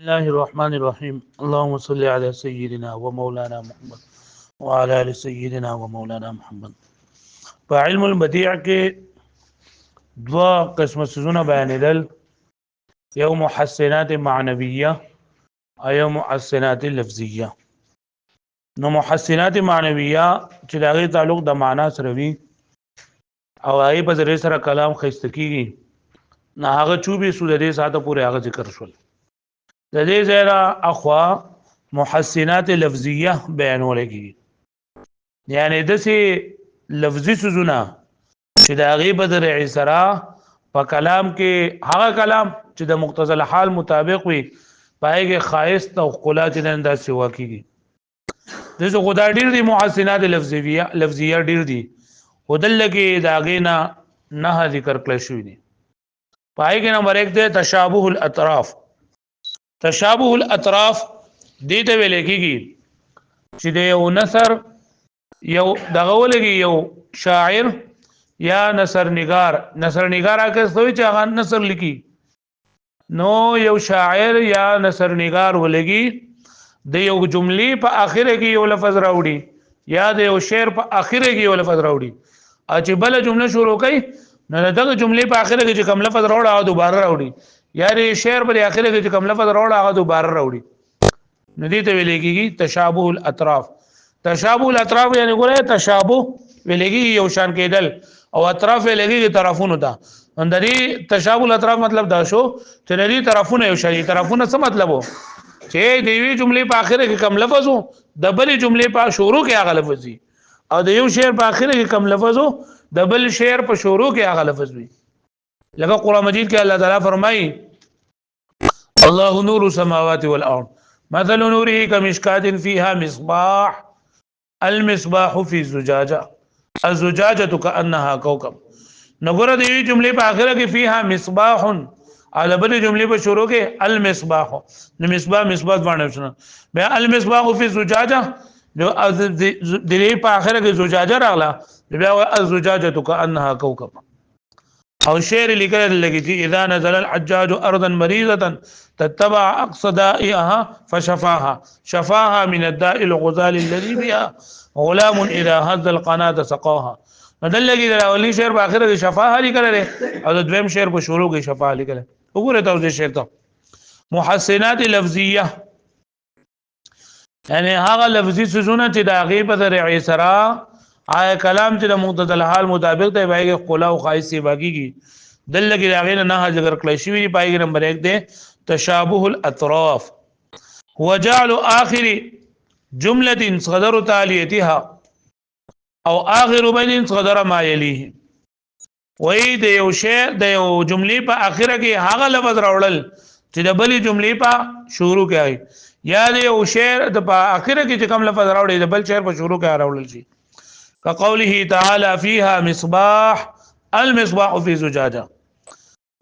الله الرحمن الرحيم اللهم صل على سيدنا ومولانا محمد وعلى ال سيدنا ومولانا محمد. په علم البديع کې دوا قسم سيزونه بیانېدل، یو محسنات معنویه او یو محسنات لفظیه. نو محسنات معنویه چې دغه تعلق د معنا سره وي او هغه په ذریعہ سره کلام خسته کیږي، نه هغه 24 سورې ساته پورې هغه ذکر شول. د دې زیرا اخوا محسنات لفظیه بیانول کیږي، یعنی دسي لفظي سوزونه چې د هغه په ذریعہ سره په کلام کې هغه کلام چې د مقتضى الحال مطابق وي پایګه خاص او خلات نه انداز سوا کیږي. دغه خدای ډیر دي محسنات لفظیه ډیر دي، خدل کې داغه نه ذکر کړل شوی دي. پایګه نمبر 1 ده تشابه الاطراف. تشابه الاطراف دې ته ویل کېږي چې د یو نثر یو دغه ولګي یو شاعر یا نثر نگار هغه څه چې هغه نثر لیکي، نو یو شاعر یا نثر نگار ولګي د یو جملې په اخره کې یو لفظ راوړي یا د یو شعر په اخره کې یو لفظ راوړي، او چې بل جمله شروع کړي نو دغه جملې په اخره کې چې کوم لفظ راوړي او دوباره راوړي، یا د شعر په اخره کې چې کوم لفظ راوړي هغه دوباره راوړي، نو دې ته ویل کېږي تشابه الاطراف. تشابه الاطراف یعنی ګوره تشابه ویل کېږي یو شان کېدل، او اطراف ویل کېږي طرفونو ته. اندري تشابه الاطراف مطلب دا شو چې لري طرفونه یو شي. طرفونه څه مطلب وو چې د یوې جملې په اخره کې کوم لفظ وو د بلې جملې په شروع کې هغه لفظ وي، او د یو شعر په اخره کې کوم لفظ وو د بل شعر په شروع کې هغه لفظ وي. لکه قرآن مجید کې الله تعالی فرمایي الله نور السماوات والارض مثل نوره كمشكاة فيها مصباح المصباح في الزجاجة الزجاجة كأنها كوكب. نګور د یوې جملې په اخره کې فيها مصباح على بل جملې په شروع کې المصباح، نو مصباح باندې شنو بیا المصباح في الزجاجة جو د دې په اخره کې زجاجه راغله بیا الزجاجة كأنها كوكب. او شعر لیکل لګی اذا نزل الحجاج ارضا مريضه تتبع اقصى دائها فشفاها شفاها من الداء الغزال الذي بها غلام اذا هز القناه سقاها. بدل لګی دا اولی شعر په اخر کې شفاها لیکل او د دویم شعر په شروع کې شفاها لیکل. وګوره تاسو شعر ته محسنات لفظیه یعنی هغه لفظي سوزونه چې د غیب ذریعہ سره آیا کلام چې د مقتضى الحال مطابق دی بایګه قلا او خاص سی باقیږي دل لګي راغې نه ذکر کړی شوی دی. پایګه نمبر 1 دی تشابه الاطراف هو جعل اخر جمله صدر تاليتها او اخر بين صدر ما يليه. وای د یو شعر د یو جملې په اخره کې هغه لفظ راوړل چې د بلې جملې په شروع کې وي، یا د یو شعر د په اخره کې چې کوم لفظ راوړي د بل شعر په شروع کې راوړل شي. كقوله تعالى فيها مصباح المصباح في زجاجة.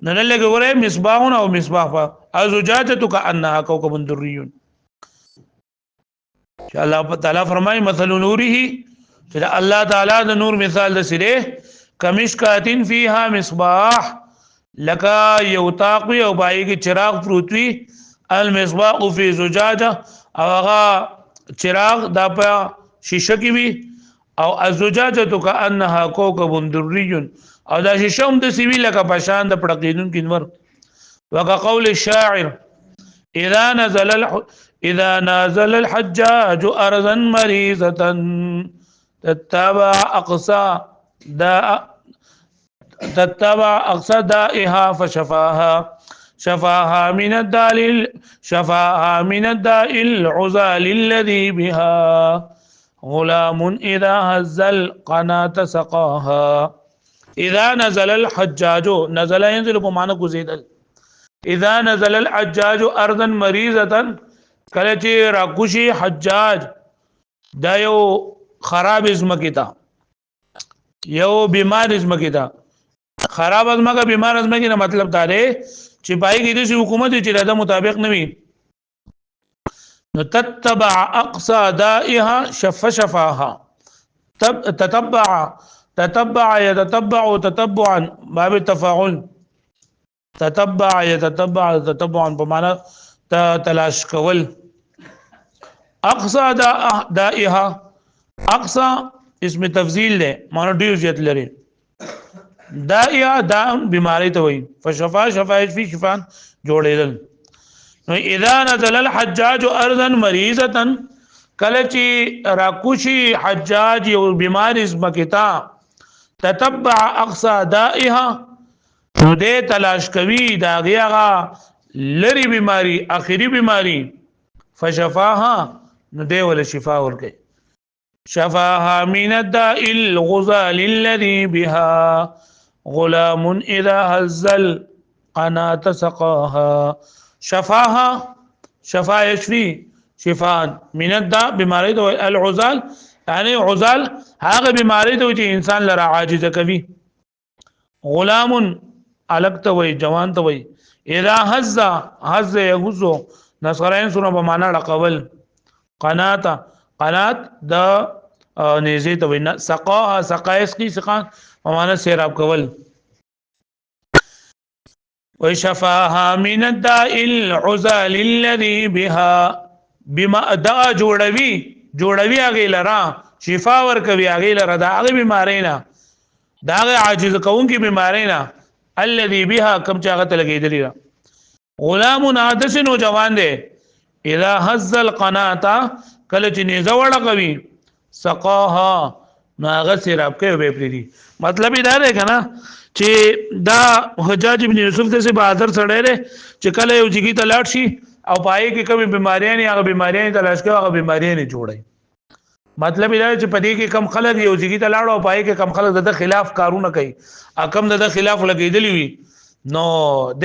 نن لګ وره مصباح او مصباح الزجاجة كأنها كوكب دري. چې الله تعالی فرمای مثل نوره چې الله تعالی د نور مثال د سره کمشکاتن فيها مصباح لکا یو تاقوی او بای کی چراغ پروتوی المصباح في زجاجة او هغه چراغ د په شیشه کې وی او الزجاجه كانها كوكب دري او دا شوم د سیوی لکه پشان د پړقیدون کینور. وقول الشاعر اذا نازل الحجاج ارضا مريضه تتبع اقصى دائها شفاها من الداء العزال الذي بها غلام اذا هز القناه سقاها. اذا نزل الحجاج نزل ينزل بمعنى گزیدل. اذا نزل الحجاج ارضا مريضه کله چې راکوشي حجاج دا یو خراب ازمکیتا یو بیمار ازمکیتا خراب ازمکا بیمار ازمکی نه مطلب دا دی چې پای کې د حکومت چې د مطابق نه وي نو تتبع اقصى دائها شفاها تتبع تتبعا باب التفاعل تتبع يتتبع تتبعا بمعنى تلاش کول. اقصى دائها اقصى اسم تفضیل ده معنی ډیر زیات لري. دائها دا بیماری ته وایي. فشفا شفا فی شفا جوړېدل. نو اذا نزل الحجاج ارضا مریضه کله چې راکوشي حجاج یو بیماری زمکتا تتبع اقصى دائها نو دې تلاش کوي دا غیغه لری بیماری اخری بیماری فشفاها نو دې ول شفا ورکي. شفاها من الداء الغزال الذي بها غلام اذا هز القناة سقاها. شفاها شفا يشفي شفاء من الداء بیماری ته العزال یعنی عزال هغه بیماری ته چې انسان لرا عاجز کوي. غلام الګ ته وای جوان ته وای. اذا هز يغزو نصرين سره په معنا لقول. قنات د نيزه ته وای. سقاها سقایس کی سقان په معنا سیراب کول. وشفاها من الداء العزال الذي بها بما دا جوړوي هغه لرا شفا ور کوي هغه لرا دا هغه بیمارینا دا هغه عاجز کوونکی بیمارینا الذي بها کم چاغه لګیدلی. غلام عادس نوجوان دی. اذا هز القناة کله چې نيزه وړه کوي سقاها نو هغه سیراب کوي به پری. مطلب دا دی کنه چې دا حجاج ابن یوسف ته سي بہادر سره دی چې کله یو جګی ته لاړ شي او پای کې کومې بیماریاں نه هغه بیماریاں تلاش کوي هغه بیماریاں نه جوړي. مطلب دا چې پدې کې کم خلک یو ځګی ته لاړ او پای کې کم خلک د خلاف کارونه کوي کم د خلاف لګیدلی وي نو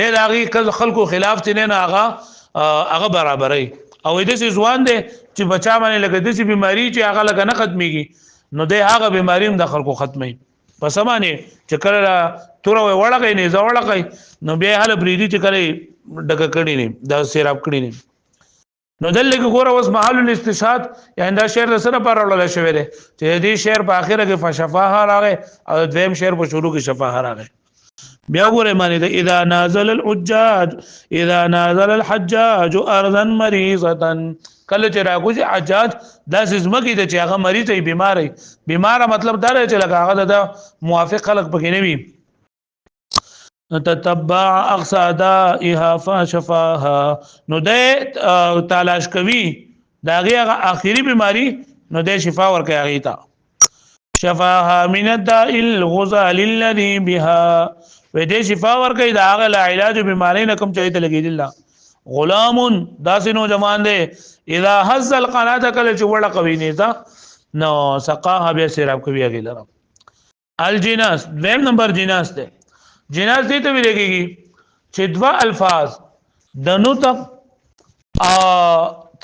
د هغه خلکو خلاف چې نه هغه برابرای او دې ځوان دي چې بچا باندې لګیدې چې بیماری چې هغه لګ نه ختميږي نو د هغه بیماری هم د خلکو ختمي. پس باندې چې کله تور وړغې نه زوړغې نو به حل بریدي چې کله ډګه کړي نه دا سیراب کړي نه. نو دلته کې ګوره اوس محل الاستشهاد یعنی دا شعر سره پر وړل شوی دی چې دې شعر په اخره کې فشفاها راغی او دویم شعر په شروع کې شفاها راغی. بیا ګوره معنی ده اذا نازل الحجاج ارضا مریضه کله چې راغوځي حجاج دا زمکه د چې هغه مریض ای بیمار مطلب دا چې لکه هغه د موافق خلق پکې نه وي. تتبع اقصى دائها فشفاها نو ده تلاش کوي دا غیغه اخیری بیماری نو ده شفا ورکړي هغه ته. شفاها من الداء الغزال الذي بها و ده شفا ورکړي دا هغه علاج بیماری نه کوم چي ته لګیدل. غلام داسې نو جوان دی اذا هز القناة کله چې وړه کوي نه دا نو سقاها به سیراب کوي هغه لره. الجناس دیم نمبر جناس ده. جناس دې ته ویل کېږي چې دوا الفاظ د نطق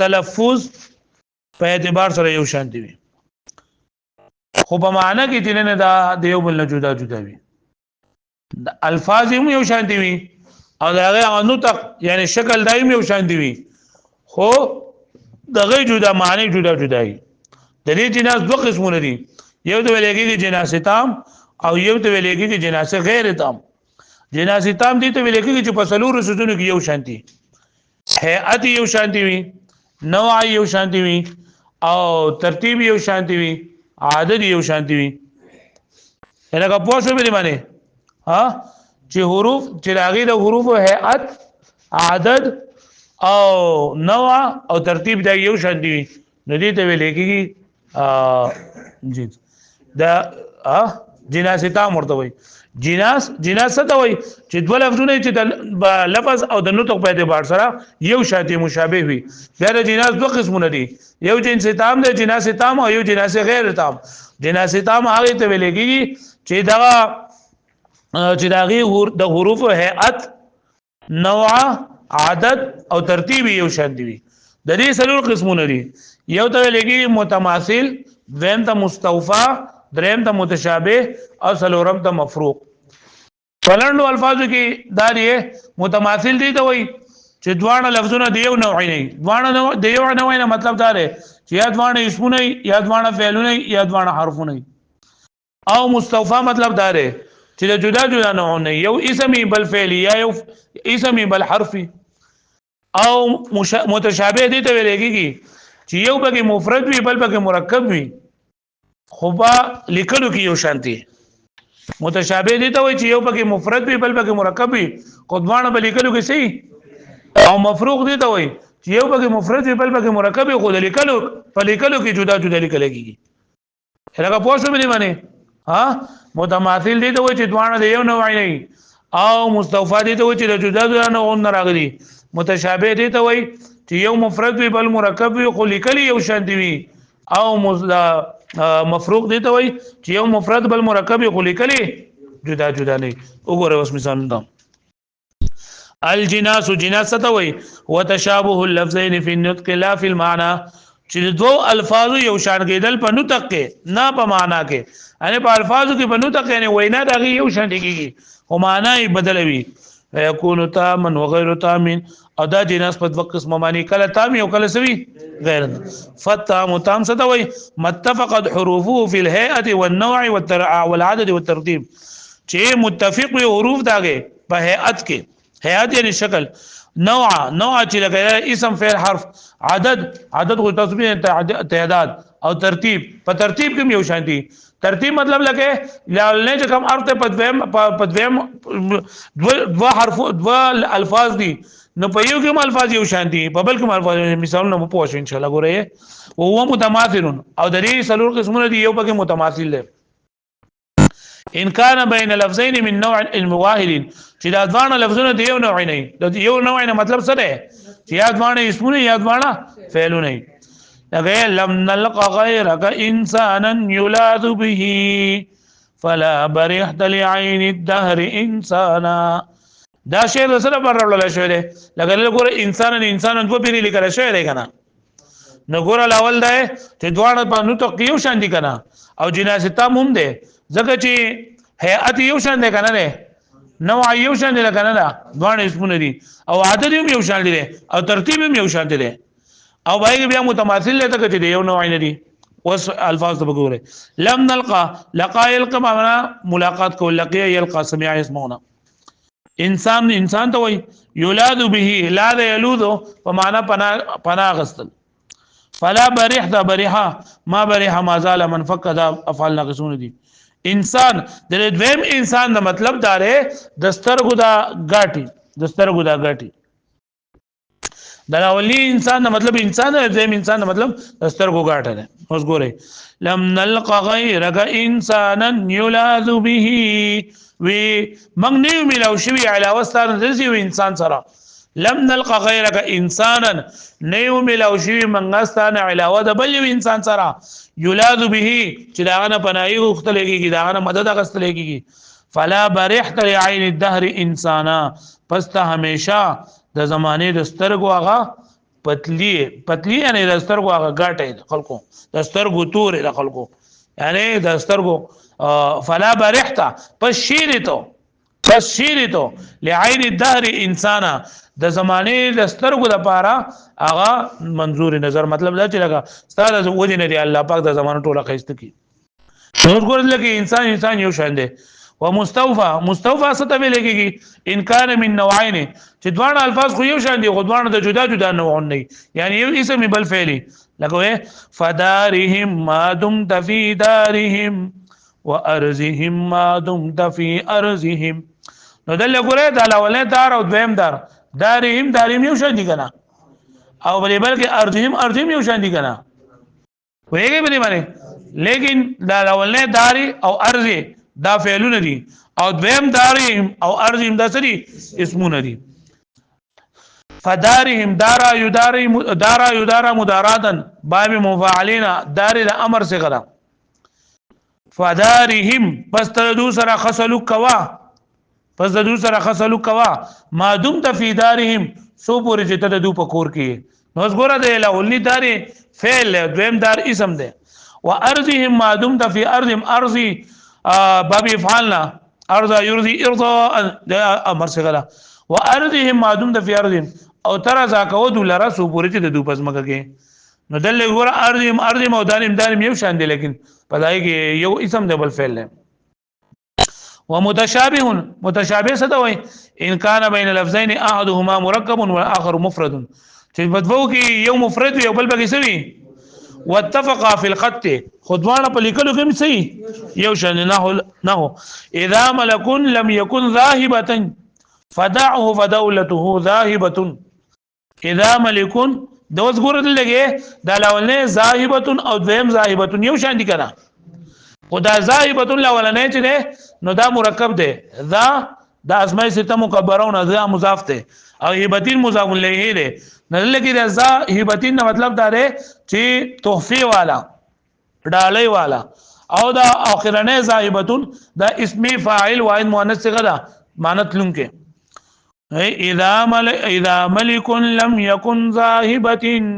تلفظ په اعتبار سره یو شان دي خو په معنا کې چې نه دا د یو بل نه جدا وي. الفاظ هم یو شان دي او دغه نطق یعنی شکل دایم یو شان دي خو دغه جدا معنی جدا وي. د دې جناس دوه قسمونه دي. یو د ویل کېږي جناس تام او یو د ویل کېږي جناس غیر تام. جناس تام دي ته ویل کېږي چې په څلورو سيزونو کې یو شانتي هيئت یو شانتي وي نوع یو شانتي وي او ترتیب یو شانتي وي عدد یو شانتي وي. لکه په څه به معنی چې حروف چې راغلي د حروف هيئت عدد او نوع او ترتیب دا یو شانتي وي نو دې ته ویل کېږي جی دا جناس تام ورته وي. جناس ته وي چې دوه لفظونه چې د لفظ او د نطق په اعتبار سره یو شاته مشابه وي. بیا د جناس دوه قسمونه دي. یو جنس تام دی جناس تام او یو جناس غیر تام. جناس تام هغه ته ویل کېږي چې دغه د حروف هيئت نوع عدد او ترتیب یو شان دي. د دې څلور قسمونه دي. یو ته ویل کېږي متماثل، دویم ته مستوفا، دریم ته متشابه او څلورم ته مفروق. فلندو الفاظو کې دا دی متماثل دي ته وایي چې دواړه لفظونه د یو نوع نه دواړه د یو نوع نه مطلب دا دی چې یا دواړه اسمونه یا دواړه فعلونه یا دواړه حرفونه. او مستوفا مطلب دا دی چې د جدا نوعونه یو اسمي بل فعلی یا یو اسمي بل حرفي. او متشابه دي ته ویل کېږي چې یو پکې مفرد وي بل پکې مرکب وي خو په لیکلو کې یو شانتي متشابه دي ته وایي چې یو پکې مفرد وي بل پکې مرکب وي خو دواړه په لیکلو کې صحیح او مفروق دي ته وایي چې یو پکې مفرد وي بل پکې مرکب وي خو د لیکلو په لیکلو کې جدا جدا لیکل کېږي هغه پوه شو باندې ها متماثل دي ته وایي چې دواړه د یو نوع نه او مستوفا دي ته وایي چې د جدا جدا نوعونه راغلي متشابه دي ته وایي چې یو مفرد وي بل مرکب وي خو لیکلي یو شانتي وي او مفروق دي ته وایي چې یو مفرد بل مرکب وي خو لیکلي جدا جدا نه وګوره اوس مثال دا الجناس جناس ته وایي وتشابه اللفظين في النطق لا في المعنى چې دوه الفاظ یو شان کېدل په نطق کې نه په معنا کې ان په الفاظو کې په نطق کې نه وینا دغه یو شان کېږي او معنا یې بدلوي يكون تاما وغير تام او دا جناس په دوه قسمه معنی کله تام او کله سوي غیر فتام تام څه ته وایي متفقت حروفه في الهيئه والنوع والعدد والترتيب چې متفق وي حروف داګه په هيئت کې هيئت یعنی شکل نوع چې لګیا اسم فعل حرف عدد کو تسبیح تعداد او ترتیب په ترتیب کې یو شانتي ترتیب مطلب لکه لالنه چې کوم ارته پدویم دو حرف دو الفاظ دي نو په یو کې الفاظ یو شانتي په بل کې الفاظ مثالونه مو پوښ ان شاء الله ګورئ او هو متماثل او د دې سلور قسمونه دي یو پکې متماثل دي ان كان بين لفظين من نوع المواهل چې دا ځوان لفظونه دی یو نوع نه د یو نوع نه مطلب څه دی چې یاد باندې اسمونه یاد باندې فعلونه لکه لم نلق غيرك انسانا يلاذ به فلا برحت لعين الدهر انسانا دا شی سره برول شوی دی لکه لګور انسان دوه پیری لیکل شوی دی کنه نو ګور الاول دی چې دوه په نو تو یو شان دي کنه او جناس تام هم دی ځکه چې هيئت یو شان دی کنه نه نوع یو شان دی کنه دا دوه اسمونه دي او عدد هم یو شان دي او ترتیب هم یو شان دي او باقي بیا متماثل لته کې دی یو نوع نه دي اوس الفاظ ته وګوره لم نلقى يلقى معنا ملاقات کو لقي يلقى سمع يسمعون انسان ته وای یولاد به لا یلوذ په معنا پنا غستل فلا برحا ما برحا ما زال من فقد افعال ناقصون دي انسان د دویم انسان دا مطلب دار دسترګو دا غاټي دا اولی انسان دا مطلب انسان دا دویم انسان دا مطلب دسترګو غاټه ده اوس ګوره لم نلقى غيرك انسانا يلاذ به وی موږ نه ملو شوی علاوه ستاره دسی انسان سره لم نلقى غيرك انسانا نه ملو شوی موږ ستانه علاوه د بل انسان سره یلاذ به چې داغه پناهي غختلېږي داغه مدد غستلېږي فلا برحت لعين الدهر انسانا پس ته همیشه د زمانه د سترګو هغه پتلی یعنی د سترګو هغه غاټه خلکو د سترګو تور د خلکو یعنی د سترګو فلا برحت پس شیرتو لعين الدهر انسانا د زمانه د سترګو د پاره هغه منظور نظر مطلب دا چې لګه ستاره وجه نه دی الله پاک د زمانه ټوله خېست کی نو ګورل کې انسان یو شان دی ومستوفى ستوي لګيږي ان كان من نوعين چې دوه الفاظ خو یو شان دي خو دوه د جدا نوعون نه یعنی یو اسم بل فعلی لکه فدارهم ما دمت في دارهم وارزهم ما دمت في ارزهم نو دل ګوره د اولنې دار او دویم دارهم یو شان دي کنه او بلکې ارزهم یو شان دي کنه وایي به باندې لیکن دا اولنې داری او ارزه دا فعلونه دي او دویم دارهم او ارزهم دا سری اسمونه دي فدارهم دارا يدارا مداراتا باب مفاعلين دار الامر صيغه فدارهم پس تدو سره خسلو کوا ما دمت في دارهم سو پوری چې تدو پکور کې نو زګوره د الاولنی دار فعل دویم دار اسم ده وارضهم ما دمت في ارضهم ارضي باب افعالنا ارضا يرضي ارضاء امر صيغه وارضهم ما دمت في ارضهم او ترى زاکو دلرا سو پوری چې د دو پس مګه کې نو دل ګوره ارضهم او دارهم یو شان دي لیکن پدای کې یو اسم ده بل فعل ده ومتشابه متشابه څه ته وای ان کان بین لفظین احدهما مرکب والاخر مفرد چې په دوو کې یو مفرد وي او بل بګی سوي واتفقا فی الخط خدوانه په لیکلو کې صحیح یو شان نه اذا ملك لم يكن ذاهبه فدعه فدولته ذاهبه اذا ملك دوس ګور لګي دا لولنه ذاهبه او ذم ذاهبه یو شان دي کنه خدا ذاهبه لولنه چې نو دا مرکب دی ذا دا اسماء سته مکبرون ذا مضاف ته او هبتین مضاف الیه دی نه لګي دا ذا هبتین مطلب دا دی چې تحفه والا ډالۍ والا او دا اخرنه ذاهبتون دا اسم فاعل واحد مؤنث څخه دا مانت لونکه اذا ملك لم يكن ذاهبتين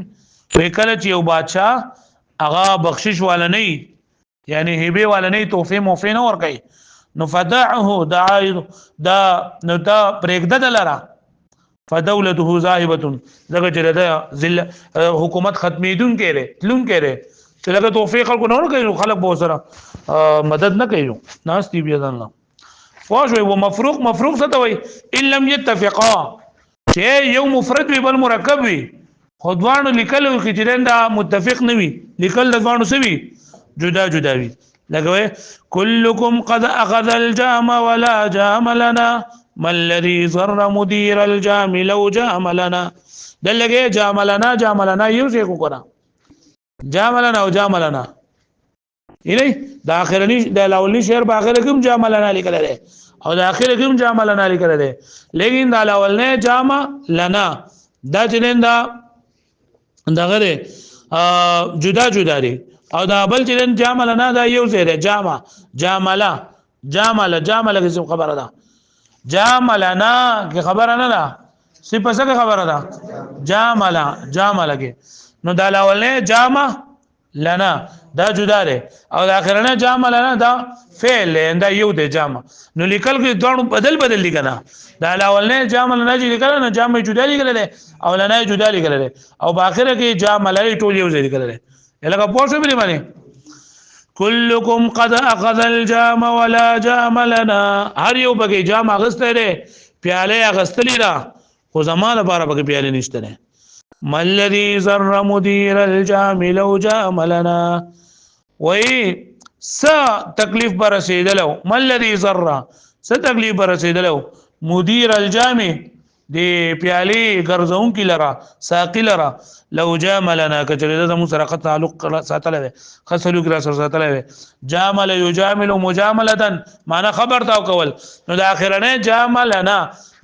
وکله چې یو بادشاہ هغه بخشش والا نه یعنی هبه والا نه تحفه موفه نه ور کوي نو فدعه دا نو دا پرېګد دلرا فدولته ذاهبه زګه چې دا ذل حکومت ختمیدون کړي تلون کړي چې لکه توفیق خلکو نه کوي خلک به سره مدد نه کوي ناس تی بیا ځان فوج و مفروق څه ته وای ان لم يتفقا چې یو مفرد وي بل مرکب وي خدوانو لیکلو کې چې دا متفق نه وي لیکل د ځوانو سوي جدا جدا وي لګوي كلكم قد اخذ الجام ولا جام لنا ما الذي ضر مدير الجام لو جام لنا دلګي جام لنا یو څه کو کرا جام لنا او جام لنا الی د اخرنی د الاولی شعر په اخر کوم جام لنا لیکل دي او د اخر کوم جام لنا لیکل دي لیکن د الاول نه جام لنا دا چنین دا دغه جدا جدا دي او دا بل چې جامل نه دا یو ځای دی جامله کې خبره ده جاملنا کې خبره نه ده صفه څه خبره ده جامله کې نو دا اول نه جامه لنا دا جدا دی او د اخرنه جاملنا دا فعل دا یو دی جامه نو لیکل کې دوه بدل دي کنه دا اول نه جاملنا چې لیکل نه جامه جدا لیکل دي او لنا جدا لیکل دي او په اخره کې جامله ټول یو ځای لیکل دي لکه پوښتنه بلی باندې كلكم قد اخذ الجام ولا جام لنا هر یو بګي جام اغسته دي پیاله اغستلی دا خو زمانه لپاره بګي پیاله نشته نه ملذي ذر مدير الجام لو جام لنا وای س تکلیف پر رسیدلو ملذي ذر س تکلیف پر رسیدلو مدير الجام دی پیالی ګرځون کی لرا ساقی لرا لو جاملنا کچره د مو سره تعلق ساتل وي خسلو ګر سره ساتل وي جامل یجامل مجامله معنا خبر تا کول نو د اخرنه جاملنا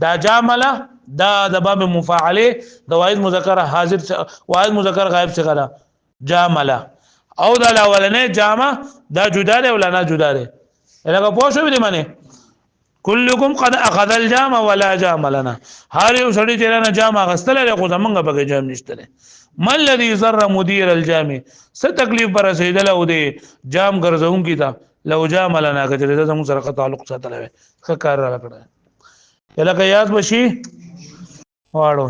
دا جامله دا د باب مفاعله د واحد مذکر حاضر واحد مذکر غائب څخه دا جامله او د اولنه جامه دا جدا دی ولنا جدا دی لکه پوښو به معنی كلكم قد اخذ الجام ولا جام لنا هر یو سړی چې لنا جام غستل له خو زمونږ به جام نشته ما الذي ضر مدير الجام څه تکلیف پر رسیدل او دی جام ګرځون کی تا لو جام لنا کچره زموږ سره تعلق ساتل وي ښه کار را کړه الکه یاد بشي واړو